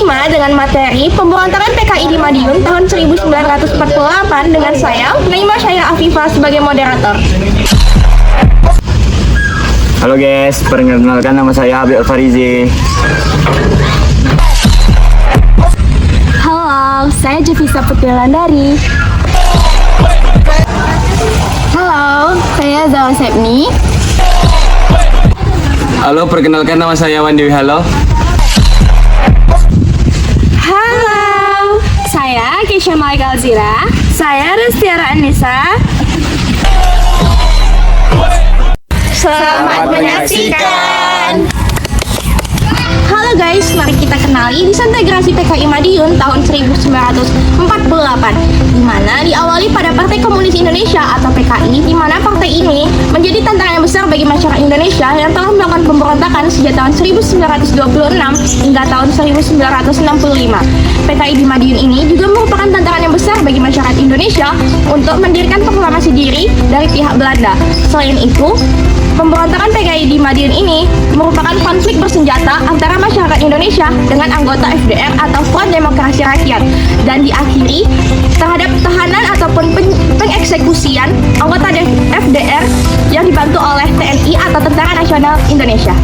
dengan materi pemberontakan PKI di Madiun tahun 1948 dengan saya, Naima Syahya Afifah sebagai moderator. Halo guys, perkenalkan nama saya Habib Farizi. Halo, saya Jevisa Putri Landari. Halo, saya Zawa Sepni. Halo, perkenalkan nama saya Wandi. Halo. Halo, saya Keisha Malika Alzira. Saya Restiara Anissa. Selamat menyaksikan. Halo guys, mari kita kenali disintegrasi PKI Madiun tahun 1948, di mana diawali pada Partai Komunis Indonesia atau PKI, di mana partai ini menjadi tantangan yang besar bagi masyarakat Indonesia yang telah melakukan pemberontakan sejak tahun 1926 hingga tahun 1965. PKI di Madiun ini juga merupakan tantangan yang besar bagi masyarakat Indonesia untuk mendirikan proklamasi diri dari pihak Belanda. Selain itu, pemberontakan PKI di Madiun ini merupakan konflik bersenjata antara masyarakat Indonesia dengan anggota FDR atau Front Demokrasi Rakyat, dan diakhiri terhadap tahanan ataupun pengeksekusian anggota FDR yang dibantu oleh TNI atau Tentara Nasional Indonesia.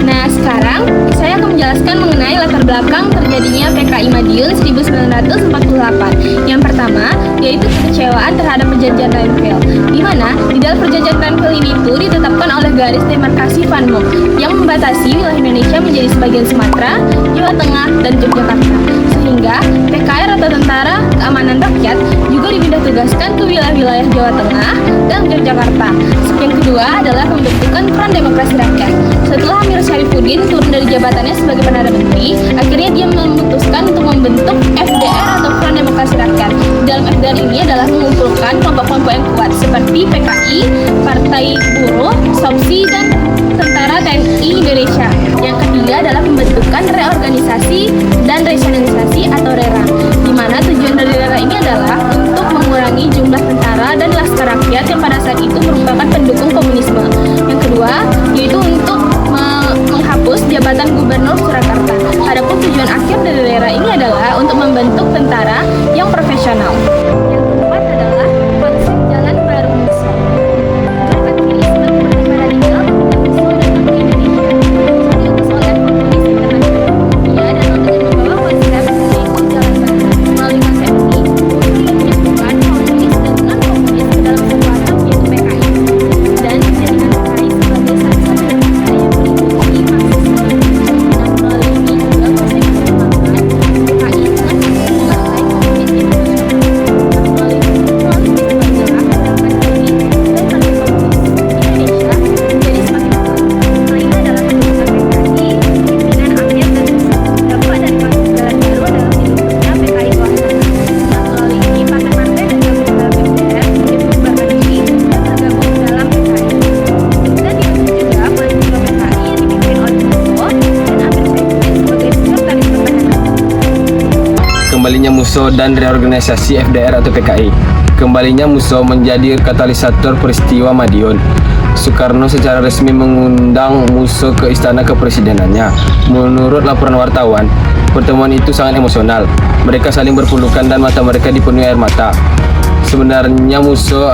Nah, sekarang saya akan menjelaskan mengenai latar belakang terjadinya PKI Madiun 1948. Yang pertama, yaitu kekecewaan terhadap perjanjian Renville, di mana di dalam perjanjian Renville ini itu ditetapkan oleh garis demarkasi Van Mook yang membatasi wilayah Indonesia menjadi sebagian Sumatera, Jawa Tengah, dan Yogyakarta. Sehingga PKR atau Tentara Keamanan Rakyat juga dipindah tugaskan ke wilayah-wilayah Jawa Tengah dan Yogyakarta. Yang kedua adalah pembentukan Front Demokrasi Rakyat. Setelah Amir Syarifuddin turun dari jabatannya sebagai Perdana Menteri, akhirnya dia memutuskan untuk membentuk FDR atau Front Demokrasi Rakyat. Dalam FDR ini adalah mengumpulkan kelompok-kelompok yang kuat seperti PKI, Partai Buruh, SOPSI, dan Tentara TNI Indonesia. Yang ketiga adalah pembentukan reorganisasi dan rasionalisasi atau RERA, di mana tujuan dari RERA ini adalah untuk mengurangi jumlah tentara dan laskar rakyat yang pada saat itu merupakan pendukung komunisme. Yang kedua, yaitu untuk menghapus jabatan Gubernur Surakarta. Adapun tujuan akhir dari RERA ini adalah untuk membentuk tentara yang profesional. Yang keempat adalah konsep jalan baru musuh. Gerakan Kirisme pada radikal musuh datang ke Indonesia. Diutus oleh komunis internasional. Ia dan dengan membawa konsep yaitu jalan baru. Melalui konsep ini, menyatukan komunis dan non-komunis ke dalam kekuatan yaitu PKI, dan menjadikan PKI sebagai satu-satunya negara yang melindungi Marxisme. Dan melalui ini juga konsep pengembangan PKI dengan partai komunis internasional. Melalui konflik bergerak gerakan ini dan partai komunis Indonesia menjadi semakin kuat. Selain adalah pembentukan PKI, pimpinan akhir dan dampak dari masuk jalan baru adalah dibentuknya PKI pelaksana. Nah, melalui ini partai-partai tergabung dalam FDR dibubarkan diri dan tergabung dalam PKI. Dan dibentuk juga Politburo PKI yang dipimpin oleh Musso dan Amir Syarifuddin sebagai sekretaris pertahanan. Kembalinya Musso dan reorganisasi FDR atau PKI. Kembalinya Musso menjadi katalisator peristiwa Madiun. Soekarno secara resmi mengundang Musso ke istana kepresidenannya. Menurut laporan wartawan, pertemuan itu sangat emosional. Mereka saling berpelukan dan mata mereka dipenuhi air mata. Sebenarnya Musso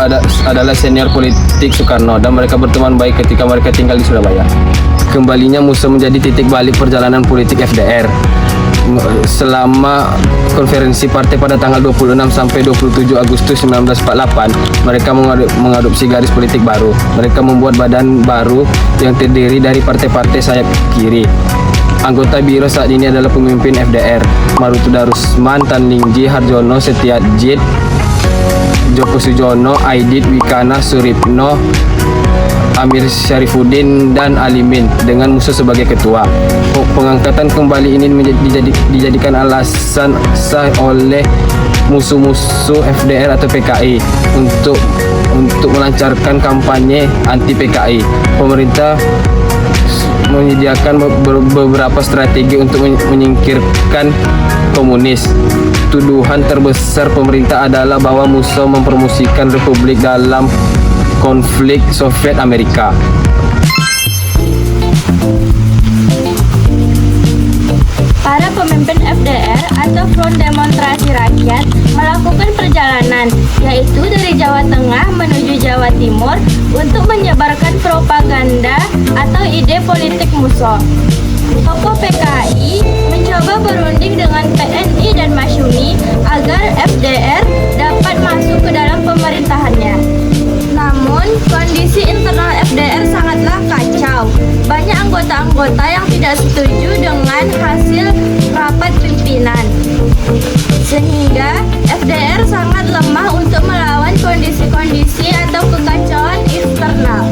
adalah senior politik Soekarno dan mereka berteman baik ketika mereka tinggal di Surabaya. Kembalinya Musso menjadi titik balik perjalanan politik FDR. Selama konferensi partai pada tanggal 26 sampai 27 Agustus 1948, mereka mengadopsi garis politik baru. Mereka membuat badan baru yang terdiri dari partai-partai sayap kiri. Anggota biro saat ini adalah pemimpin FDR: Marutu Darusman, Tan Lingji, Harjono, Setiajid, Joko Sujono, Aidit, Wikana, Suripno, Amir Syarifuddin, dan Alimin dengan Musso sebagai ketua. Pengangkatan kembali ini dijadikan alasan sah oleh musuh-musuh FDR atau PKI untuk melancarkan kampanye anti PKI. Pemerintah menyediakan beberapa strategi untuk menyingkirkan komunis. Tuduhan terbesar pemerintah adalah bahwa Musso mempromosikan republik dalam konflik Soviet Amerika. Jawa Timur untuk menyebarkan propaganda atau ide politik musuh. Tokoh PKI mencoba berunding dengan TNI dan Masyumi agar FDR dapat masuk ke dalam pemerintahannya. Namun, kondisi internal FDR sangatlah kacau. Banyak anggota-anggota yang tidak setuju dengan hasil rapat pimpinan. Sehingga FDR sangat lemah untuk melawan kondisi-kondisi atau kekacauan eksternal.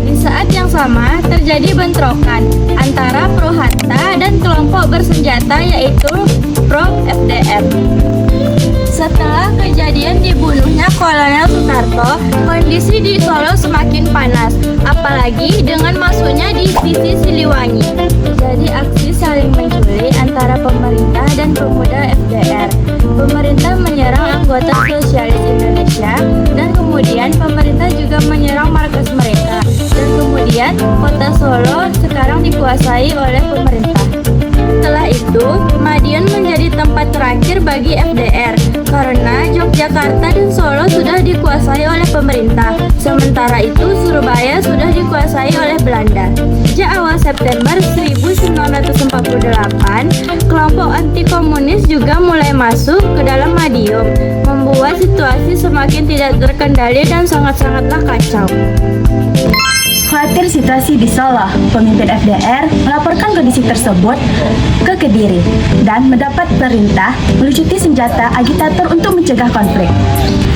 Di saat yang sama, terjadi bentrokan antara Pro Hatta dan kelompok bersenjata yaitu Pro FDR. Setelah kejadian dibunuhnya Kolonel Soeharto, kondisi di Solo semakin panas, apalagi dengan masuknya divisi Siliwangi. Jadi aksi saling mencuri antara pemerintah dan pemuda FDR. Pemerintah menyerang anggota Sosialis Indonesia dan kemudian pemerintah juga menyerang markas mereka. Dan kemudian kota Solo sekarang dikuasai oleh pemerintah. Setelah itu, Madiun menjadi tempat terakhir bagi FDR karena Yogyakarta dan Solo sudah dikuasai oleh pemerintah. Sementara itu, Surabaya sudah dikuasai oleh Belanda. Sejak awal September 1948, kelompok anti-komunis juga mulai masuk ke dalam Madiun, membuat situasi semakin tidak terkendali dan sangat-sangatlah kacau. Khawatir situasi di Solo, pemimpin FDR melaporkan kondisi tersebut ke Kediri dan mendapat perintah melucuti senjata agitator untuk mencegah konflik.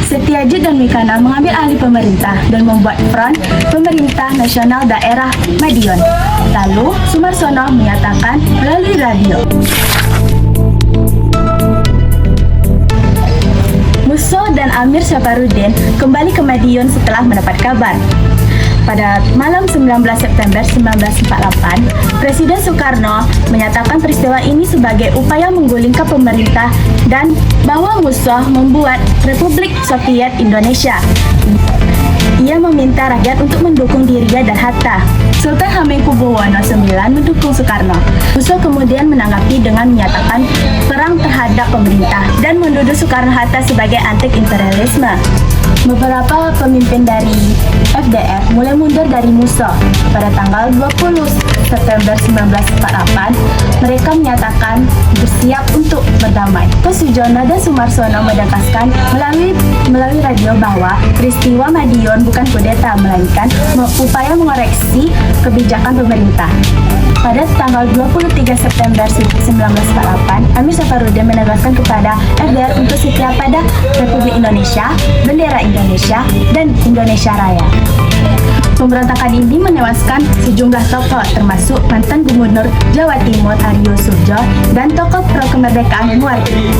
Setiaji dan Mikana mengambil alih pemerintah dan membuat front pemerintah nasional daerah Madiun. Lalu Sumarsono menyatakan melalui radio, Musso dan Amir Safarudin kembali ke Madiun setelah mendapat kabar. Pada malam 19 September 1948, Presiden Soekarno menyatakan peristiwa ini sebagai upaya menggulingkan pemerintah dan bahwa Musso membuat Republik Soviet Indonesia. Ia meminta rakyat untuk mendukung dirinya dan Hatta. Sultan Hamengkubuwono IX mendukung Soekarno. Musso kemudian menanggapi dengan menyatakan perang terhadap pemerintah dan menuduh Soekarno-Hatta sebagai anti-imperialisme. Beberapa pemimpin dari FDR mulai mundur dari Musso. Pada tanggal 20 September 1948, mereka menyatakan bersiap untuk berdamai. Sujono dan Sumarsono menegaskan melalui radio bahwa peristiwa Madiun bukan kudeta, melainkan upaya mengoreksi kebijakan pemerintah. Pada tanggal 23 September 1948, Amir Safarudin menegaskan kepada FDR untuk setia pada Republik Indonesia, bendera Indonesia, dan Indonesia Raya. Pemberontakan ini menewaskan sejumlah tokoh termasuk mantan Gubernur Jawa Timur Aryo Surjo dan tokoh pro kemerdekaan Muardi.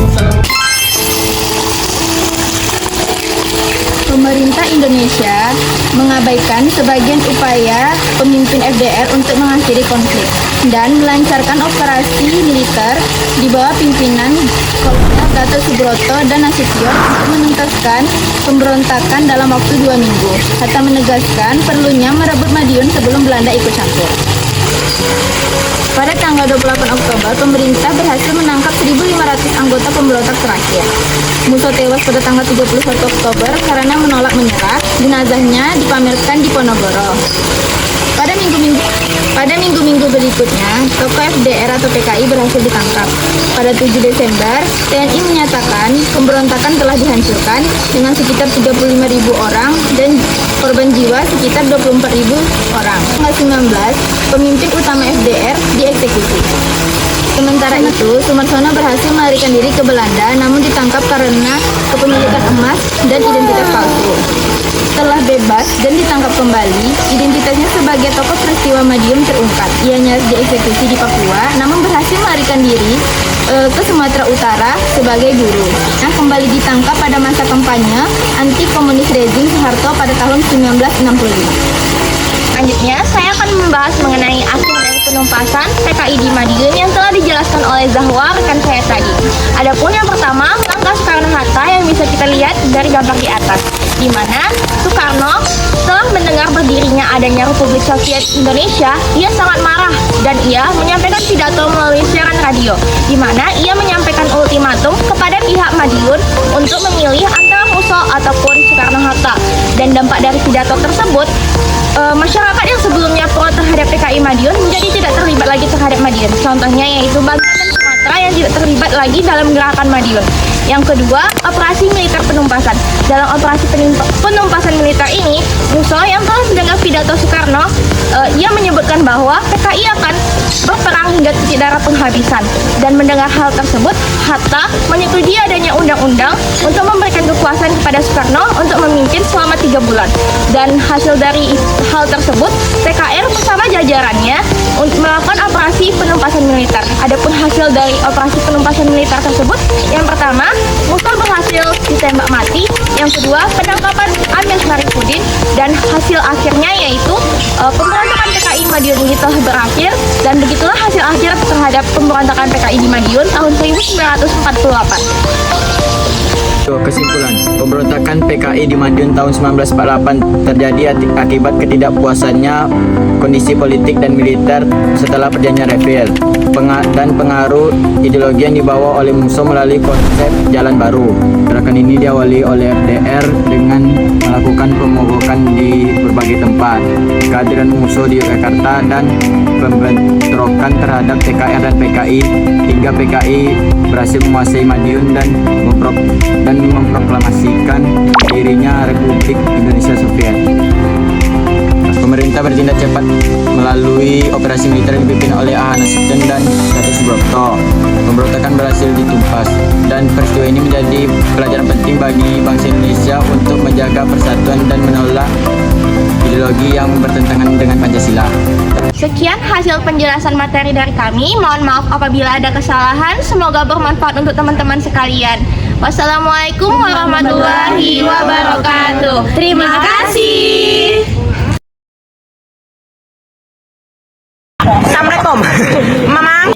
Pemerintah Indonesia mengabaikan sebagian upaya pemimpin FDR untuk mengakhiri konflik dan melancarkan operasi militer di bawah pimpinan Kolonel Gatot Subroto dan Nasution untuk menuntaskan pemberontakan dalam waktu 2 minggu. Hatta menegaskan perlunya merebut Madiun sebelum Belanda ikut campur. Pada tanggal 28 Oktober, pemerintah berhasil menangkap 1.500 anggota pemberontak terakhir. Musso tewas pada tanggal 31 Oktober karena menolak menyerah. Jenazahnya dipamerkan di Ponorogo. Pada minggu-minggu berikutnya, tokoh FDR atau PKI berhasil ditangkap. Pada 7 Desember, TNI menyatakan pemberontakan telah dihancurkan dengan sekitar 35.000 orang dan korban jiwa sekitar 24.000 orang. Tanggal 19, pemimpin utama FDR dieksekusi. Sementara itu, Sumarsono berhasil melarikan diri ke Belanda namun ditangkap karena kepemilikan emas dan identitas palsu. Setelah bebas dan ditangkap kembali, identitasnya sebagai tokoh peristiwa Madiun terungkap. Ia nyaris dieksekusi di Papua namun berhasil melarikan diri ke Sumatera Utara sebagai guru. Kembali ditangkap pada masa kampanye anti komunis rezim Soeharto pada tahun 1965. Selanjutnya, saya akan membahas mengenai aksi dan penumpasan PKI di Madiun yang telah dijelaskan oleh Zahwa rekan saya tadi. Adapun yang pertama, langkah Soekarno-Hatta yang bisa kita lihat dari gambar di atas, di mana Soekarno setelah mendengar berdirinya adanya Republik Soviet Indonesia, ia sangat marah dan ia menyampaikan pidato melalui siaran radio, di mana ia menyampaikan ultimatum kepada pihak Madiun untuk memilih antara Musso ataupun Soekarno-Hatta. Dan Dan dampak dari pidato tersebut, masyarakat yang sebelumnya pro terhadap PKI Madiun menjadi tidak terlibat lagi terhadap Madiun. Contohnya yaitu Banten dan Sumatera yang tidak terlibat lagi dalam gerakan Madiun. Yang kedua, operasi militer penumpasan. Dalam operasi penumpasan militer ini, Musso yang telah mendengar pidato Soekarno, ia menyebutkan bahwa PKI akan berperang hingga titik darah penghabisan. Dan mendengar hal tersebut, Hatta menyetujui adanya undang-undang untuk memberikan kekuasaan kepada Soekarno untuk memimpin selama 3 bulan. Dan hasil dari hal tersebut, PKR bersama jajarannya untuk melakukan operasi penumpasan militer. Adapun hasil dari operasi penumpasan militer tersebut, yang pertama, Musso berhasil ditembak mati. Yang kedua, penangkapan Amir Syarifuddin. Dan hasil akhirnya yaitu pemberontakan PKI Madiun ini telah berakhir. Dan begitulah hasil akhir terhadap pemberontakan PKI di Madiun tahun 1948. Kesimpulan, pemberontakan PKI di Madiun tahun 1948 terjadi akibat ketidakpuasannya kondisi politik dan militer setelah perjanjian Reville dan pengaruh ideologi yang dibawa oleh Musso melalui konsep Jalan Baru. Gerakan ini diawali oleh FDR dengan melakukan pemogokan di berbagai tempat. Kehadiran Musso di Yogyakarta dan pembentrokan terhadap TKR dan PKI hingga PKI berhasil menguasai Madiun dan memproklamasikan dirinya Republik Indonesia Soviet. Pemerintah bertindak cepat melalui operasi militer yang dipimpin oleh A. Nasution dan Gatot Subroto. Pemberontakan berhasil ditumpas dan peristiwa ini menjadi pelajaran penting bagi bangsa Indonesia untuk menjaga persatuan dan menolak ideologi yang bertentangan dengan Pancasila. Sekian hasil penjelasan materi dari kami. Mohon maaf apabila ada kesalahan. Semoga bermanfaat untuk teman-teman sekalian. Wassalamualaikum warahmatullahi wabarakatuh. Terima kasih. Assalamualaikum, Mamang.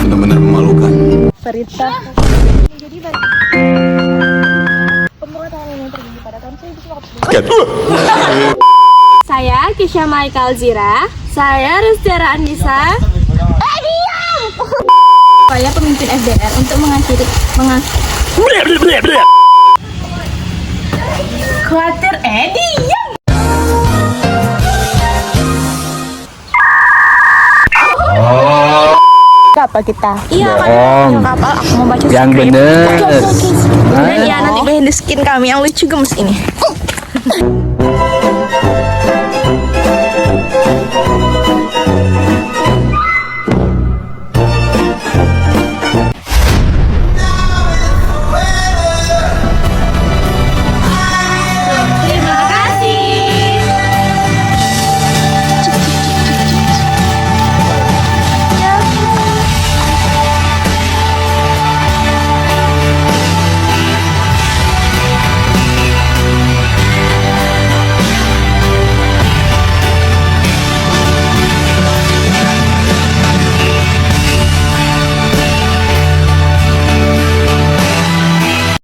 Benar-benar memalukan. Saya Kisha Maika Alzira. Saya Restiara Andisa. Saya pemimpin FDR untuk mengakhiri Khawatir diam. Apa kita? Iya, Om, kapal aku mau baca yang skrip. bener. Dan ya nanti behind the skin kami yang lucu gemes ini.